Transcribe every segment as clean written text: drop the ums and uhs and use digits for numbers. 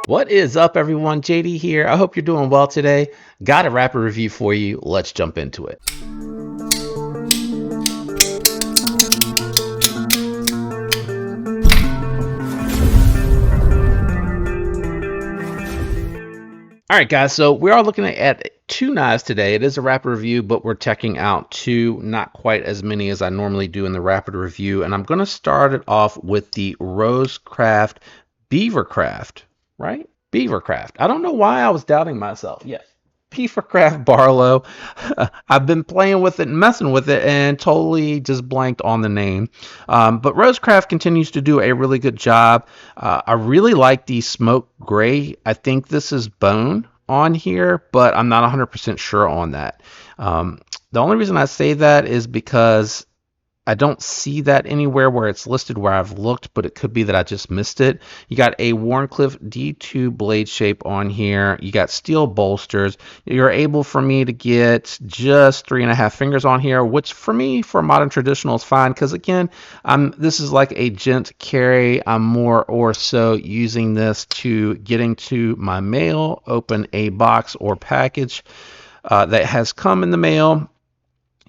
What is up, everyone? JD here. I hope you're doing well today. Got a rapid review for you. Let's jump into it. All right, guys. So we are looking at two knives today. It is a rapid review, but we're checking out two, not quite as many as I normally do in the rapid review. And I'm going to start it off with the Rosecraft Beavercraft, right? Beavercraft. I don't know why I was doubting myself. Yes. Beavercraft Barlow. I've been playing with it and messing with it and totally just blanked on the name. But Rosecraft continues to do a really good job. I really like the smoke gray. I think this is bone on here, but I'm not 100% sure on that. The only reason I say that is because I don't see that anywhere where it's listed where I've looked, but it could be that I just missed it. You got a Wharncliffe D2 blade shape on here. You got steel bolsters. You're able for me to get just 3.5 fingers on here, which for me, for modern traditional, is fine. Because again, this is like a gent carry. I'm more or so using this to get into my mail, open a box or package that has come in the mail,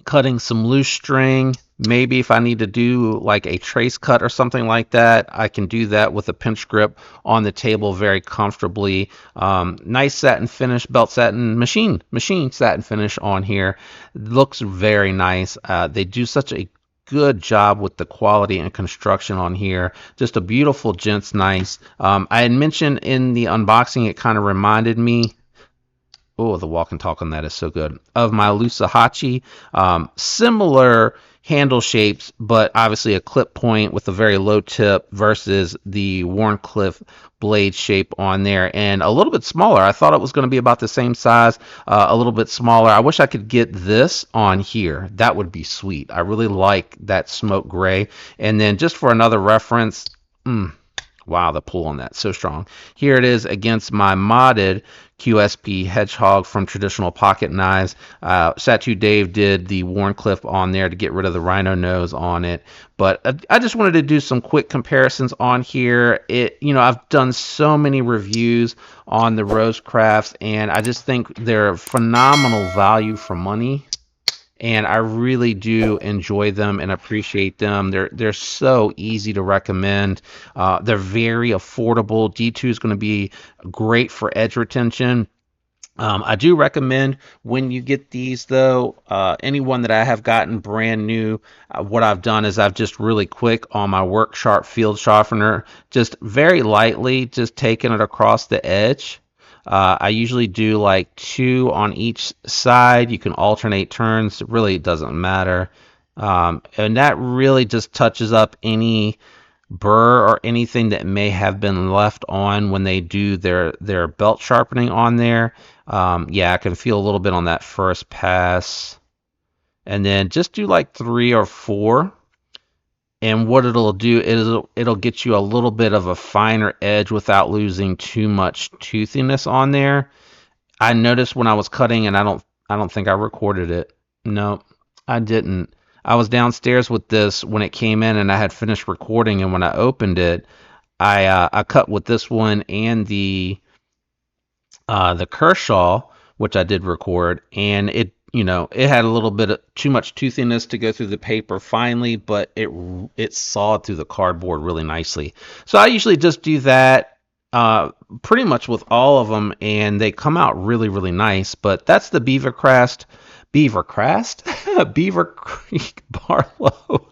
cutting some loose string. Maybe if I need to do like a trace cut or something like that, I can do that with a pinch grip on the table very comfortably. Nice satin finish, belt satin, machine satin finish on here. Looks very nice. They do such a good job with the quality and construction on here. Just a beautiful gents knife. I had mentioned in the unboxing, it kind of reminded me, oh, the walk and talk on that is so good, of my Lusahachi. Similar handle shapes, but obviously a clip point with a very low tip versus the Wharncliffe blade shape on there, and a little bit smaller. I thought it was going to be about the same size, a little bit smaller. I wish I could get this on here. That would be sweet. I really like that smoke gray. And then just for another reference, wow, the pull on that, so strong. Here it is against my modded QSP Hedgehog from Traditional Pocket Knives. Satu Dave did the Wharncliffe on there to get rid of the rhino nose on it. But I just wanted to do some quick comparisons on here. I've done so many reviews on the Rosecrafts, and I just think they're phenomenal value for money. And I really do enjoy them and appreciate them. They're so easy to recommend. They're very affordable. D2 is going to be great for edge retention. I do recommend when you get these, though, anyone that I have gotten brand new, what I've done is I've just really quick on my Work Sharp field sharpener, just very lightly, just taking it across the edge. I usually do like 2 on each side. You can alternate turns. It really doesn't matter. And that really just touches up any burr or anything that may have been left on when they do their belt sharpening on there. Yeah, I can feel a little bit on that first pass. And then just do like 3 or 4. And what it'll do is it'll get you a little bit of a finer edge without losing too much toothiness on there. I noticed when I was cutting, and I don't think I recorded it. No, I didn't. I was downstairs with this when it came in, and I had finished recording. And when I opened it, I cut with this one and the Kershaw, which I did record, and it had a little bit of too much toothiness to go through the paper finally, but it sawed through the cardboard really nicely. So I usually just do that pretty much with all of them, and they come out really, really nice. But that's the Beaver Creek Barlow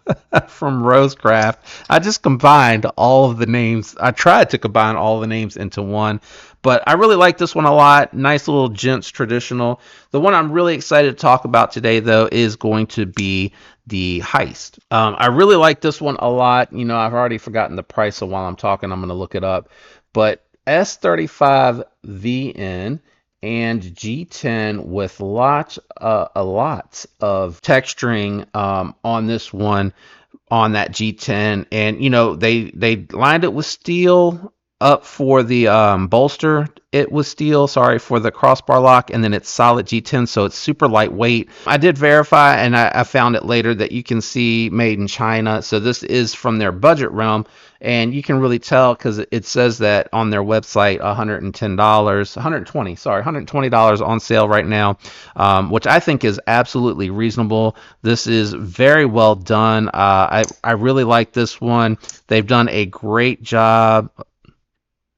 from Rosecraft. I just combined all of the names. I tried to combine all the names into one, but I really like this one a lot. Nice little gents traditional. The one I'm really excited to talk about today, though, is going to be the Heist. I really like this one a lot. I've already forgotten the price, so while I'm talking, I'm going to look it up. But S35 VN and G10 with a lot of texturing on this one, on that G10. And they lined it with steel up for the bolster it was steel, sorry, for the crossbar lock, and then it's solid G10, so it's super lightweight. I did verify, and I found it later that you can see made in China, so this is from their budget realm, and you can really tell because it says that on their website, $120 on sale right now, which I think is absolutely reasonable. This is very well done. I really like this one. They've done a great job.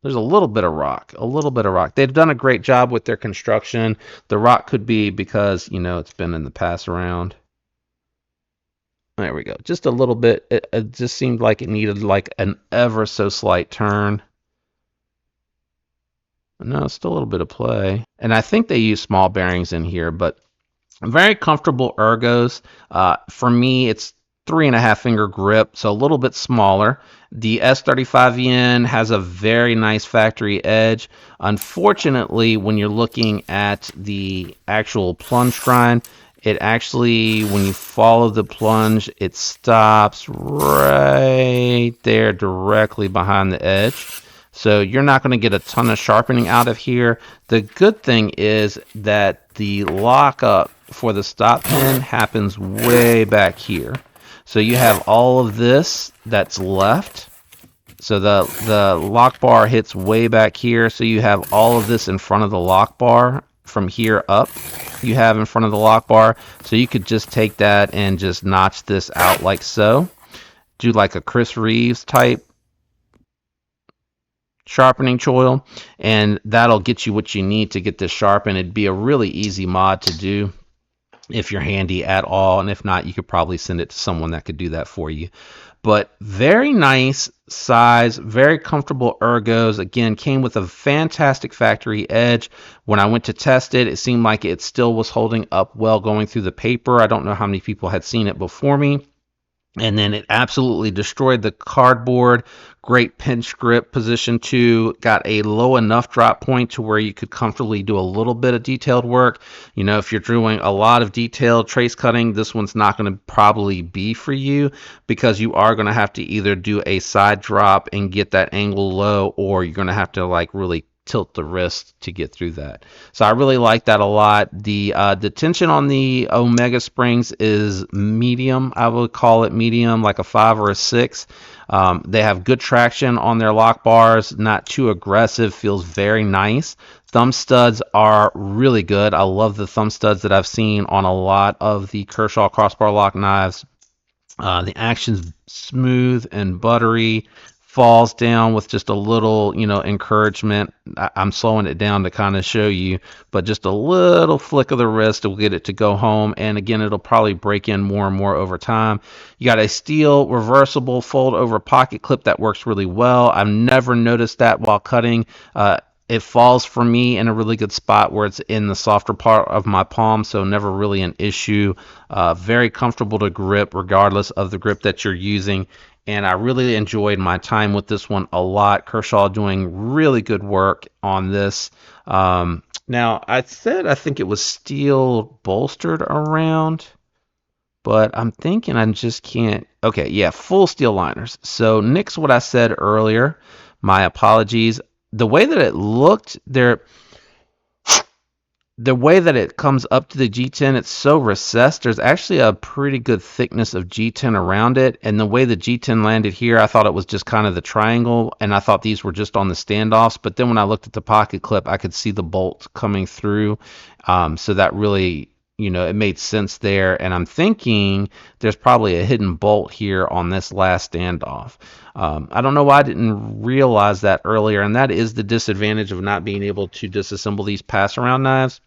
There's a little bit of rock, a little bit of rock. They've done a great job with their construction. The rock could be because, it's been in the pass around. There we go. Just a little bit. It just seemed like it needed like an ever so slight turn. No, still a little bit of play. And I think they use small bearings in here, but very comfortable ergos. For me, it's 3.5 finger grip, so a little bit smaller. The S35VN has a very nice factory edge. Unfortunately, when you're looking at the actual plunge grind, it actually, when you follow the plunge, it stops right there directly behind the edge. So you're not going to get a ton of sharpening out of here. The good thing is that the lockup for the stop pin happens way back here. So you have all of this that's left. So the lock bar hits way back here. So you have all of this in front of the lock bar. From here up, you have in front of the lock bar. So you could just take that and just notch this out like so. Do like a Chris Reeves type sharpening choil, and that'll get you what you need to get this sharpened. It'd be a really easy mod to do if you're handy at all, and if not, you could probably send it to someone that could do that for you. But very nice size, very comfortable ergos. Again, came with a fantastic factory edge. When I went to test it, it seemed like it still was holding up well going through the paper. I don't know how many people had seen it before me. And then it absolutely destroyed the cardboard. Great pinch grip position too. Got a low enough drop point to where you could comfortably do a little bit of detailed work. If you're doing a lot of detailed trace cutting, this one's not going to probably be for you, because you are going to have to either do a side drop and get that angle low, or you're going to have to like really tilt the wrist to get through that. So I really like that a lot. The tension on the Omega springs is medium. I would call it medium, like a 5 or a 6. They have good traction on their lock bars, not too aggressive, feels very nice. Thumb studs are really good. I love the thumb studs that I've seen on a lot of the Kershaw crossbar lock knives. The action's smooth and buttery. Falls down with just a little, encouragement. I'm slowing it down to kind of show you, but just a little flick of the wrist will get it to go home. And again, it'll probably break in more and more over time. You got a steel reversible fold over pocket clip that works really well. I've never noticed that while cutting. It falls for me in a really good spot where it's in the softer part of my palm, so never really an issue. Very comfortable to grip regardless of the grip that you're using. And I really enjoyed my time with this one a lot. Kershaw doing really good work on this. Now, I think it was steel bolstered around, but I'm thinking I just can't. Okay, yeah, full steel liners. So nix what I said earlier. My apologies. The way that it looked there, the way that it comes up to the G10, it's so recessed. There's actually a pretty good thickness of G10 around it. And the way the G10 landed here, I thought it was just kind of the triangle. And I thought these were just on the standoffs. But then when I looked at the pocket clip, I could see the bolt coming through. So that really, it made sense there. And I'm thinking there's probably a hidden bolt here on this last standoff. I don't know why I didn't realize that earlier. And that is the disadvantage of not being able to disassemble these pass around knives.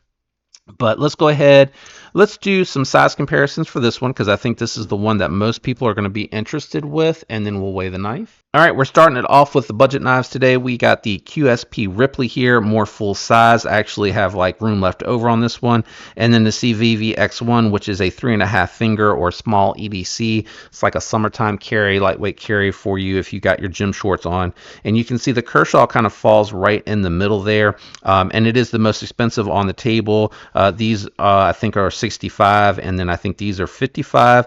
But let's go ahead. Let's do some size comparisons for this one, because I think this is the one that most people are going to be interested with, and then we'll weigh the knife. All right, we're starting it off with the budget knives today. We got the QSP Ripley here, more full size. I actually have like room left over on this one. And then the CVV X1, which is a 3.5 finger or small EDC. It's like a summertime carry, lightweight carry for you if you got your gym shorts on. And you can see the Kershaw kind of falls right in the middle there. And it is the most expensive on the table. These I think are 65, and then I think these are 55.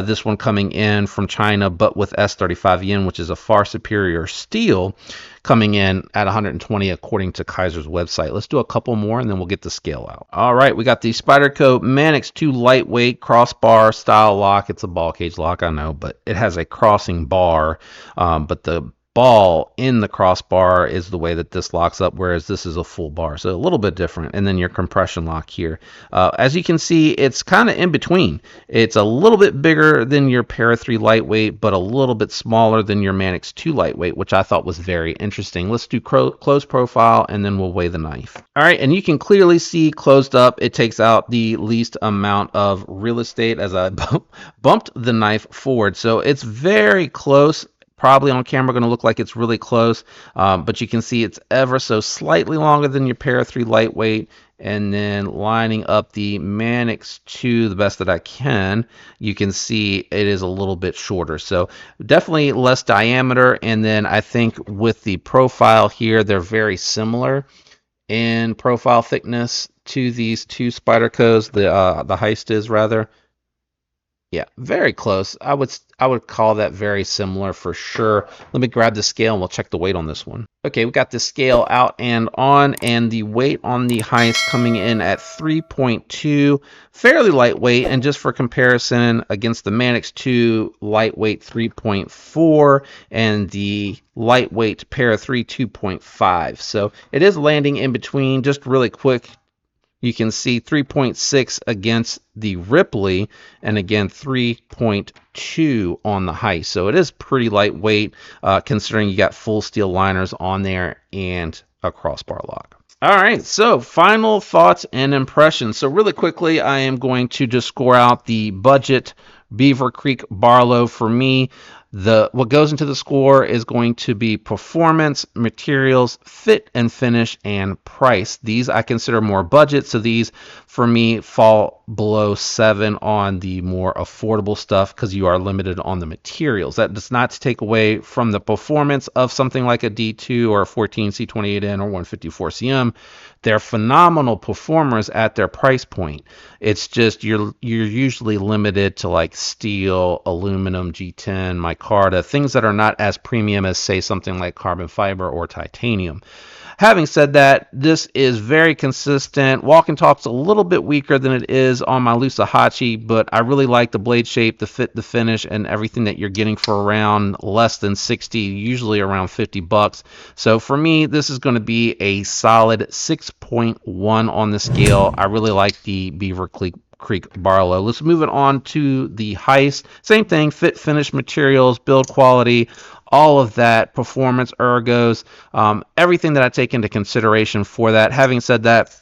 This one coming in from China, but with S35 yen, which is a far superior steel, coming in at 120 according to Kaiser's website. Let's do a couple more and then we'll get the scale out. All right, we got the Spyderco Manix 2 lightweight crossbar style lock. It's a ball cage lock, I know, but it has a crossing bar, but the ball in the crossbar is the way that this locks up, whereas this is a full bar, so a little bit different. And then your compression lock here, as you can see, it's kind of in between. It's a little bit bigger than your Para 3 lightweight, but a little bit smaller than your Manix 2 lightweight, which I thought was very interesting. Let's do close profile and then we'll weigh the knife. All right, and you can clearly see closed up, it takes out the least amount of real estate as I bumped the knife forward. So it's very close. Probably on camera going to look like it's really close, but you can see it's ever so slightly longer than your Para 3 lightweight. And then lining up the Manix 2 the best that I can, you can see it is a little bit shorter. So definitely less diameter. And then I think with the profile here, they're very similar in profile thickness to these two Spydercos, the Heist is rather. Yeah, very close. I would call that very similar for sure. Let me grab the scale and we'll check the weight on this one. Okay, we got the scale out and on, and the weight on the Heist coming in at 3.2, fairly lightweight, and just for comparison against the Manix 2 lightweight 3.4 and the lightweight Para 3 2.5. So it is landing in between. Just really quick, you can see 3.6 against the Ripley, and again 3.2 on the Heist. So it is pretty lightweight, considering you got full steel liners on there and a crossbar lock. All right, so final thoughts and impressions. So really quickly, I am going to just score out the budget Beaver Creek Barlow. For me, what goes into the score is going to be performance, materials, fit and finish, and price. These I consider more budget, so these for me fall below 7 on the more affordable stuff because you are limited on the materials. That does not take away from the performance of something like a D2 or a 14 C28N or 154 CM. They're phenomenal performers at their price point. It's just you're usually limited to like steel, aluminum, G10, micarta, things that are not as premium as say something like carbon fiber or titanium. Having said that, this is very consistent. Walk and talk's a little bit weaker than it is on my Lusahachi, but I really like the blade shape, the fit, the finish, and everything that you're getting for around less than 60, usually around 50 bucks. So for me, this is going to be a solid 6.1 on the scale. I really like the Beaver Creek Barlow. Let's move it on to the Heist. Same thing, fit, finish, materials, build quality, all of that, performance, ergos, everything that I take into consideration for that. Having said that,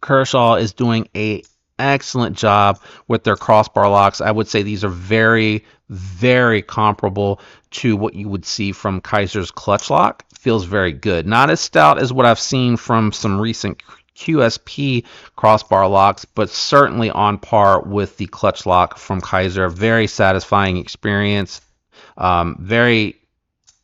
Kershaw is doing an excellent job with their crossbar locks. I would say these are very, very comparable to what you would see from Kaiser's clutch lock. Feels very good. Not as stout as what I've seen from some recent QSP crossbar locks, but certainly on par with the clutch lock from Kaiser. Very satisfying experience.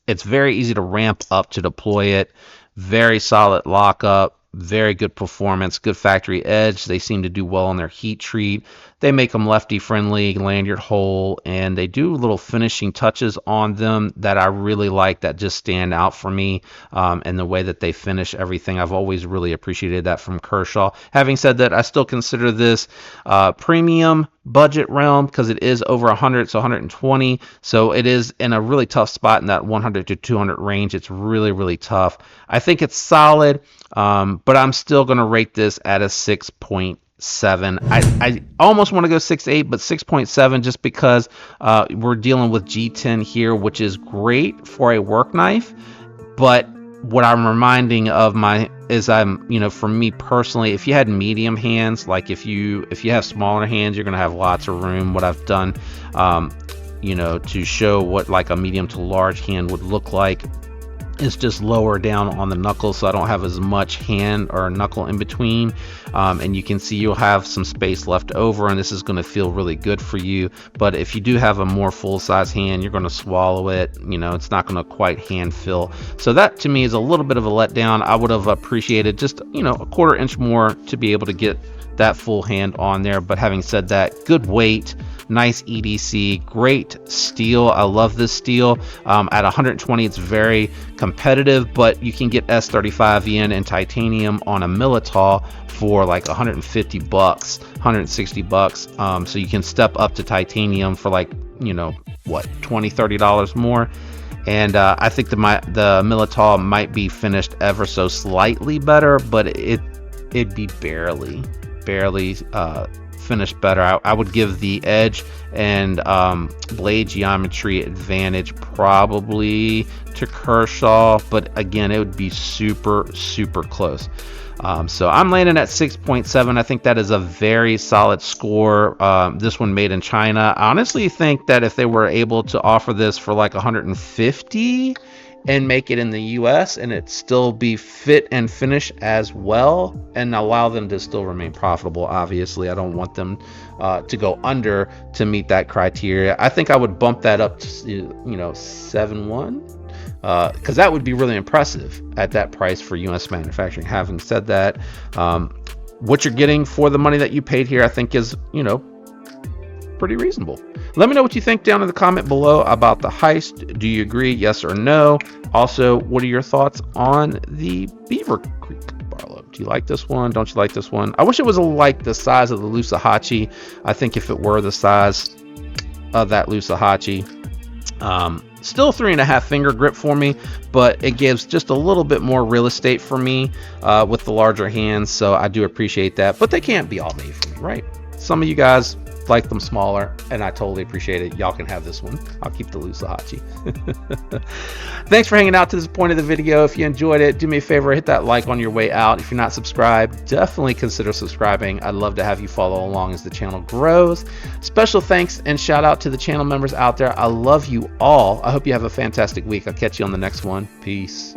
It's very easy to ramp up to deploy it. Very solid lockup. Very good performance. Good factory edge. They seem to do well on their heat treat. They make them lefty friendly, lanyard hole, and they do little finishing touches on them that I really like, that just stand out for me, and the way that they finish everything. I've always really appreciated that from Kershaw. Having said that, I still consider this premium budget realm because it is over 100, so 120. So it is in a really tough spot in that 100 to 200 range. It's really, really tough. I think it's solid, but I'm still going to rate this at a 6.7. I almost want to go 6.8, but 6.7 just because we're dealing with G10 here, which is great for a work knife. But what I'm reminding of for me personally, if you had medium hands, like if you have smaller hands, you're going to have lots of room. What I've done, to show what like a medium to large hand would look like, It's just lower down on the knuckles, so I don't have as much hand or knuckle in between. And you can see you'll have some space left over, and this is going to feel really good for you. But if you do have a more full-size hand, you're going to swallow it. You know, it's not going to quite hand fill. So that to me is a little bit of a letdown. I would have appreciated just, you know, a 1/4 inch more to be able to get that full hand on there. But having said that, good weight, nice EDC, great steel. I love this steel. At 120, it's very competitive, but you can get S35 yen and titanium on a Militol for like 150 bucks, 160 bucks. So you can step up to titanium for like, you know, what, $20-$30 more. And I think the Militol might be finished ever so slightly better, but it'd be barely finished better. I would give the edge and blade geometry advantage probably to Kershaw, but again, it would be super close. So I'm landing at 6.7. I think that is a very solid score. This one made in China. I honestly think that if they were able to offer this for like 150 and make it in the US and it still be fit and finish as well, and allow them to still remain profitable. Obviously, I don't want them to go under to meet that criteria. I think I would bump that up to, you know, 7.1, because that would be really impressive at that price for US manufacturing. Having said that, what you're getting for the money that you paid here, I think is, you know, pretty reasonable. Let me know what you think down in the comment below about the heist. Do you agree, yes or no? Also, what are your thoughts on the Beaver Creek Barlow? Do you like this one? Don't you like this one? I wish it was like the size of the Lusahachi. I think if it were the size of that Lusahachi, still 3.5 finger grip for me, but it gives just a little bit more real estate for me with the larger hands, so I do appreciate that. But they can't be all made for me, right? Some of you guys like them smaller, and I totally appreciate it. Y'all can have this one. I'll keep the Lusahachi. Thanks for hanging out to this point of the video. If you enjoyed it, do me a favor, hit that like on your way out. If you're not subscribed, definitely consider subscribing. I'd love to have you follow along as the channel grows. Special thanks and shout out to the channel members out there. I love you all. I hope you have a fantastic week. I'll catch you on the next one. Peace.